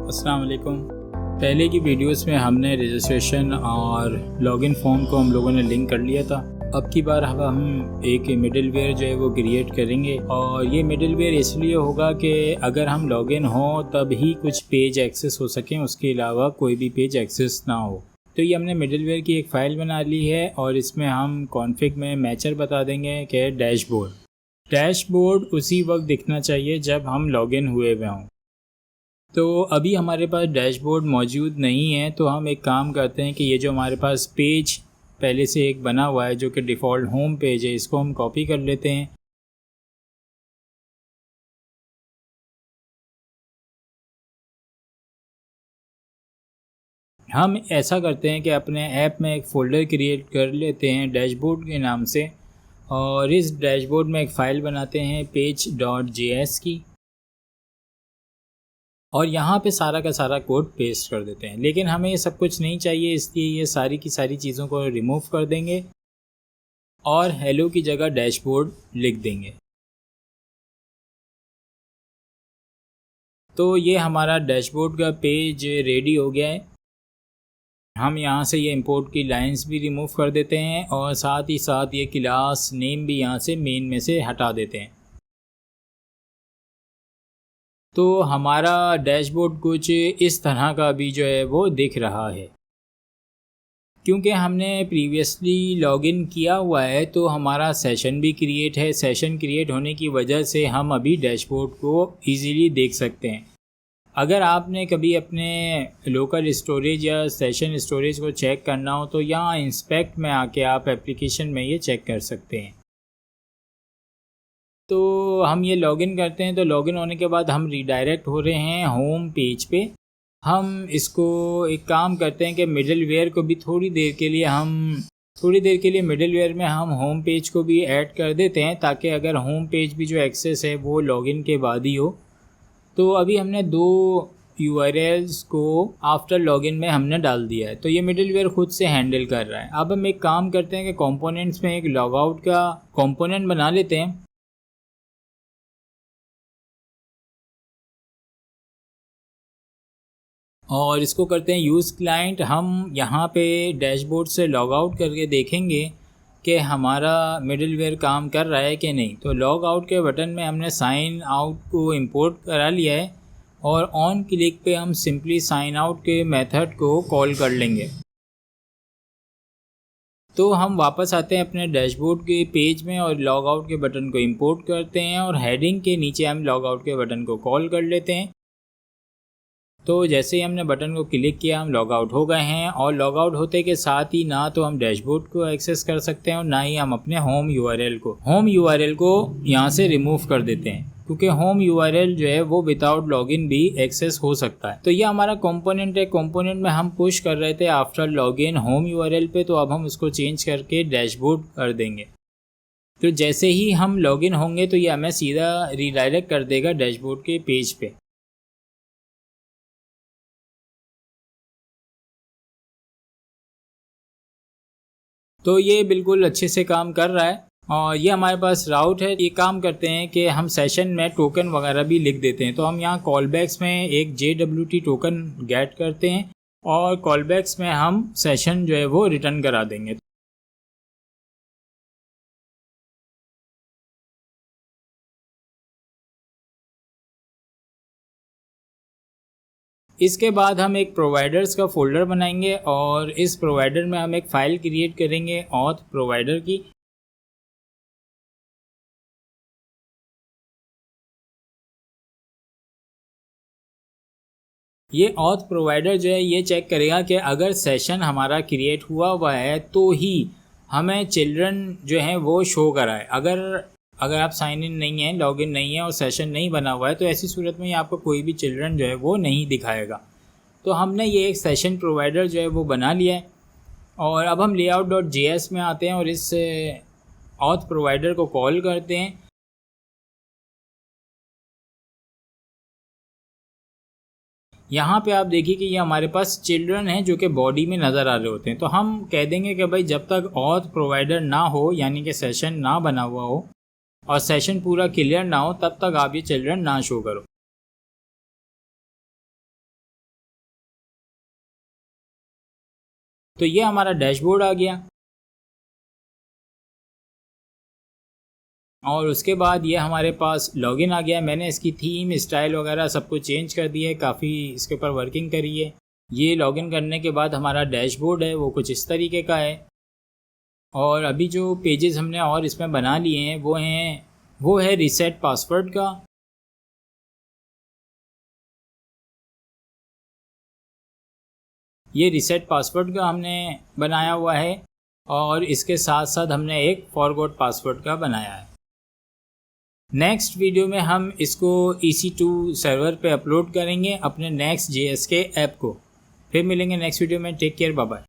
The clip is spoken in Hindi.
अस्सलाम वालेकुम। पहले की वीडियोस में हमने रजिस्ट्रेशन और लॉगिन फॉर्म को हम लोगों ने लिंक कर लिया था। अब की बार हम एक मिडलवेयर जो है वो क्रिएट करेंगे और ये मिडलवेयर इसलिए होगा कि अगर हम लॉगिन हों तब ही कुछ पेज एक्सेस हो सकें, उसके अलावा कोई भी पेज एक्सेस ना हो। तो ये हमने मिडलवेयर की एक फ़ाइल बना ली है और इसमें हम कॉन्फ़िग में मैचर बता देंगे कि डैशबोर्ड उसी वक्त दिखना चाहिए जब हम लॉगिन हुए हुए हों। तो अभी हमारे पास डैशबोर्ड मौजूद नहीं है, तो हम एक काम करते हैं कि ये जो हमारे पास पेज पहले से एक बना हुआ है जो कि डिफ़ॉल्ट होम पेज है, इसको हम कॉपी कर लेते हैं। हम ऐसा करते हैं कि अपने ऐप में एक फ़ोल्डर क्रिएट कर लेते हैं डैशबोर्ड के नाम से और इस डैशबोर्ड में एक फ़ाइल बनाते हैं page.js की और यहाँ पे सारा का सारा कोड पेस्ट कर देते हैं। लेकिन हमें ये सब कुछ नहीं चाहिए, इसलिए ये सारी की सारी चीज़ों को रिमूव कर देंगे और हेलो की जगह डैशबोर्ड लिख देंगे। तो ये हमारा डैशबोर्ड का पेज रेडी हो गया है। हम यहाँ से ये इंपोर्ट की लाइंस भी रिमूव कर देते हैं और साथ ही साथ ये क्लास नेम भी यहाँ से मेन में से हटा देते हैं। तो हमारा डैशबोर्ड कुछ इस तरह का भी जो है वो दिख रहा है। क्योंकि हमने प्रीवियसली लॉगिन किया हुआ है तो हमारा सेशन भी क्रिएट है। सेशन क्रिएट होने की वजह से हम अभी डैशबोर्ड को इजीली देख सकते हैं। अगर आपने कभी अपने लोकल स्टोरेज या सेशन स्टोरेज को चेक करना हो तो यहाँ इंस्पेक्ट में आके आप एप्लीकेशन में ये चेक कर सकते हैं। तो हम ये लॉगिन करते हैं, तो लॉगिन होने के बाद हम रीडायरेक्ट हो रहे हैं होम पेज पे। हम इसको एक काम करते हैं कि मिडलवेयर को भी थोड़ी देर के लिए मिडलवेयर में हम होम पेज को भी ऐड कर देते हैं ताकि अगर होम पेज भी जो एक्सेस है वो लॉगिन के बाद ही हो। तो अभी हमने 2 URLs को आफ्टर लॉगिन में हमने डाल दिया है, तो ये मिडलवेयर खुद से हैंडल कर रहा है। अब हम एक काम करते हैं कि कंपोनेंट्स में एक लॉगआउट का कंपोनेंट बना लेते हैं। और इसको करते हैं यूज़ क्लाइंट। हम यहाँ पे डैशबोर्ड से लॉग आउट करके देखेंगे कि हमारा मिडलवेयर काम कर रहा है कि नहीं। तो लॉग आउट के बटन में हमने साइन आउट को इंपोर्ट करा लिया है और ऑन क्लिक पे हम सिंपली साइन आउट के मेथड को कॉल कर लेंगे। तो हम वापस आते हैं अपने डैशबोर्ड के पेज में और लॉग आउट के बटन को इंपोर्ट करते हैं और हेडिंग के नीचे हम लॉग आउट के बटन को कॉल कर लेते हैं। तो जैसे ही हमने बटन को क्लिक किया हम लॉग आउट हो गए हैं और लॉग आउट होते के साथ ही ना तो हम डैशबोर्ड को एक्सेस कर सकते हैं और ना ही हम अपने होम यूआरएल को यहाँ से रिमूव कर देते हैं, क्योंकि होम यूआरएल जो है वो विदाउट लॉगिन भी एक्सेस हो सकता है। तो ये हमारा कंपोनेंट है। कंपोनेंट में हम पुश कर रहे थे आफ्टर लॉगिन होम यूआरएल पे, तो अब हम उसको चेंज करके डैशबोर्ड कर देंगे। तो जैसे ही हम लॉगिन होंगे तो ये हमें सीधा रीडायरेक्ट कर देगा डैशबोर्ड के पेज पे। तो ये बिल्कुल अच्छे से काम कर रहा है और ये हमारे पास राउट है। ये काम करते हैं कि हम सेशन में टोकन वगैरह भी लिख देते हैं। तो हम यहाँ कॉलबैक्स में एक JWT टोकन गेट करते हैं और कॉलबैक्स में हम सेशन जो है वो रिटर्न करा देंगे। इसके बाद हम एक प्रोवाइडर्स का फोल्डर बनाएंगे और इस प्रोवाइडर में हम एक फ़ाइल क्रिएट करेंगे ऑथ प्रोवाइडर की। ये ऑथ प्रोवाइडर जो है ये चेक करेगा कि अगर सेशन हमारा क्रिएट हुआ है तो ही हमें चिल्ड्रन जो है वो शो कराए। अगर आप साइन इन नहीं है, लॉगिन नहीं है और सेशन नहीं बना हुआ है तो ऐसी सूरत में आपको कोई भी चिल्ड्रन जो है वो नहीं दिखाएगा। तो हमने ये एक सेशन प्रोवाइडर जो है वो बना लिया है और अब हम layout.js में आते हैं और इस ऑथ प्रोवाइडर को कॉल करते हैं। यहाँ पे आप देखिए कि ये हमारे पास चिल्ड्रन हैं जो कि बॉडी में नज़र आ रहे होते हैं। तो हम कह देंगे कि भाई जब तक ऑथ प्रोवाइडर ना हो, यानी कि सेशन ना बना हुआ हो और सेशन पूरा क्लियर ना हो, तब तक आप ये चिल्ड्रन ना शो करो। तो ये हमारा डैशबोर्ड आ गया और उसके बाद ये हमारे पास लॉगिन आ गया। मैंने इसकी थीम, स्टाइल वगैरह सब कुछ चेंज कर दिया है, काफ़ी इसके ऊपर वर्किंग करी है। ये लॉगिन करने के बाद हमारा डैशबोर्ड है वो कुछ इस तरीके का है। और अभी जो पेजेस हमने और इसमें बना लिए हैं वो है रीसेट पासवर्ड का। ये रीसेट पासवर्ड का हमने बनाया हुआ है और इसके साथ साथ हमने एक फॉरगॉट पासवर्ड का बनाया है। नेक्स्ट वीडियो में हम इसको EC2 सर्वर पे अपलोड करेंगे अपने Next.js के ऐप को। फिर मिलेंगे नेक्स्ट वीडियो में। Take care, bye bye.